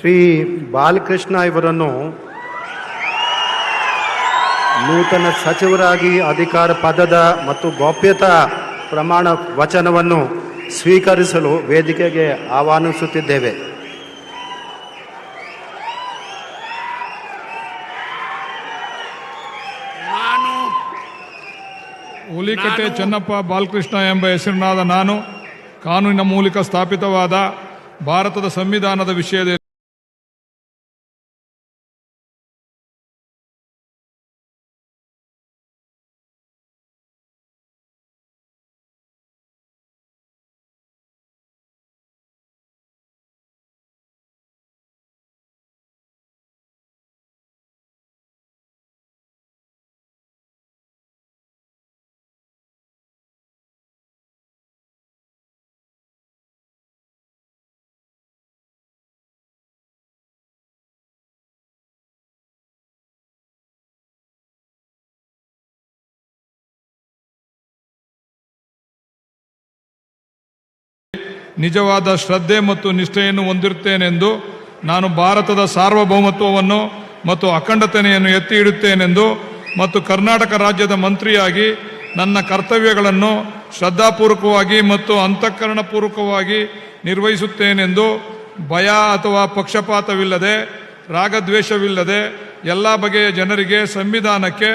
ಶ್ರೀ ಬಾಲಕೃಷ್ಣ ಇವರನ್ನು ನೂತನ ಸಚಿವರಾಗಿ ಅಧಿಕಾರ ಪದದ ಮತ್ತು ಗೌಪ್ಯತಾ ಪ್ರಮಾಣ ವಚನವನ್ನು ಸ್ವೀಕರಿಸಲು ವೇದಿಕೆಗೆ ಆಹ್ವಾನಿಸುತ್ತಿದ್ದೇವೆ. ಹುಲಿಕಟ್ಟೆ ಚೆನ್ನಪ್ಪ ಬಾಲಕೃಷ್ಣ ಎಂಬ ಹೆಸರಿನಾದ ನಾನು ಕಾನೂನಿನ ಮೂಲಕ ಸ್ಥಾಪಿತವಾದ ಭಾರತದ ಸಂವಿಧಾನದ ವಿಷಯದಲ್ಲಿ ನಿಜವಾದ ಶ್ರದ್ಧೆ ಮತ್ತು ನಿಷ್ಠೆಯನ್ನು ಹೊಂದಿರುತ್ತೇನೆಂದು ನಾನು ಭಾರತದ ಸಾರ್ವಭೌಮತ್ವವನ್ನು ಮತ್ತು ಅಖಂಡತೆಯನ್ನು ಎತ್ತಿ ಹಿಡುತ್ತೇನೆಂದು ಮತ್ತು ಕರ್ನಾಟಕ ರಾಜ್ಯದ ಮಂತ್ರಿಯಾಗಿ ನನ್ನ ಕರ್ತವ್ಯಗಳನ್ನು ಶ್ರದ್ಧಾಪೂರ್ವಕವಾಗಿ ಮತ್ತು ಅಂತಃಕರಣಪೂರ್ವಕವಾಗಿ ನಿರ್ವಹಿಸುತ್ತೇನೆಂದು ಭಯ ಅಥವಾ ಪಕ್ಷಪಾತವಿಲ್ಲದೆ ರಾಗದ್ವೇಷವಿಲ್ಲದೆ ಎಲ್ಲ ಬಗೆಯ ಜನರಿಗೆ ಸಂವಿಧಾನಕ್ಕೆ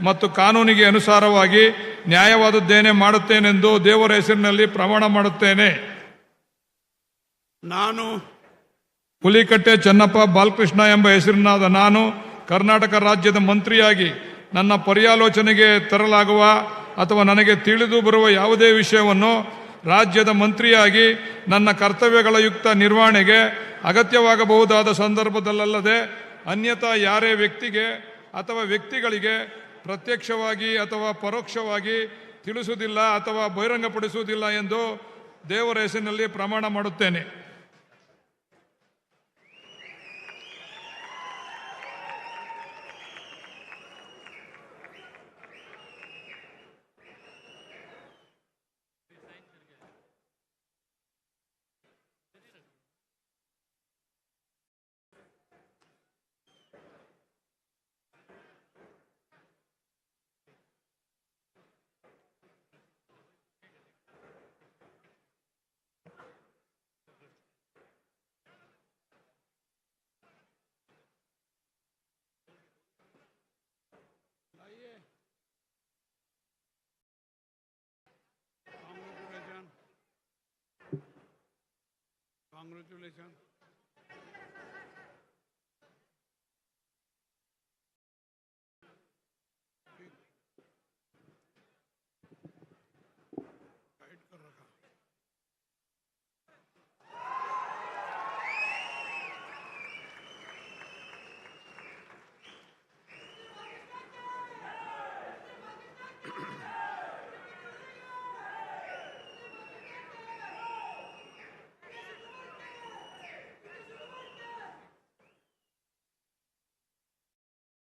ಮತ್ತು ಕಾನೂನಿಗೆ ಅನುಸಾರವಾಗಿ ನ್ಯಾಯವಾದದ್ದೇನೆ ಮಾಡುತ್ತೇನೆಂದು ದೇವರ ಹೆಸರಿನಲ್ಲಿ ಪ್ರಮಾಣ ಮಾಡುತ್ತೇನೆ. ನಾನು ಹುಲಿಕಟ್ಟೆ ಚೆನ್ನಪ್ಪ ಬಾಲಕೃಷ್ಣ ಎಂಬ ಹೆಸರಿನಾದ ನಾನು ಕರ್ನಾಟಕ ರಾಜ್ಯದ ಮಂತ್ರಿಯಾಗಿ ನನ್ನ ಪರ್ಯಾಲೋಚನೆಗೆ ತರಲಾಗುವ ಅಥವಾ ನನಗೆ ತಿಳಿದು ಬರುವ ಯಾವುದೇ ವಿಷಯವನ್ನು ರಾಜ್ಯದ ಮಂತ್ರಿಯಾಗಿ ನನ್ನ ಕರ್ತವ್ಯಗಳ ಯುಕ್ತ ನಿರ್ವಹಣೆಗೆ ಅಗತ್ಯವಾಗಬಹುದಾದ ಸಂದರ್ಭದಲ್ಲದೆ ಅನ್ಯಥಾ ಯಾರೇ ವ್ಯಕ್ತಿಗೆ ಅಥವಾ ವ್ಯಕ್ತಿಗಳಿಗೆ ಪ್ರತ್ಯಕ್ಷವಾಗಿ ಅಥವಾ ಪರೋಕ್ಷವಾಗಿ ತಿಳಿಸುವುದಿಲ್ಲ ಅಥವಾ ಬಹಿರಂಗಪಡಿಸುವುದಿಲ್ಲ ಎಂದು ದೇವರ ಹೆಸರಿನಲ್ಲಿ ಪ್ರಮಾಣ ಮಾಡುತ್ತೇನೆ. Congratulations.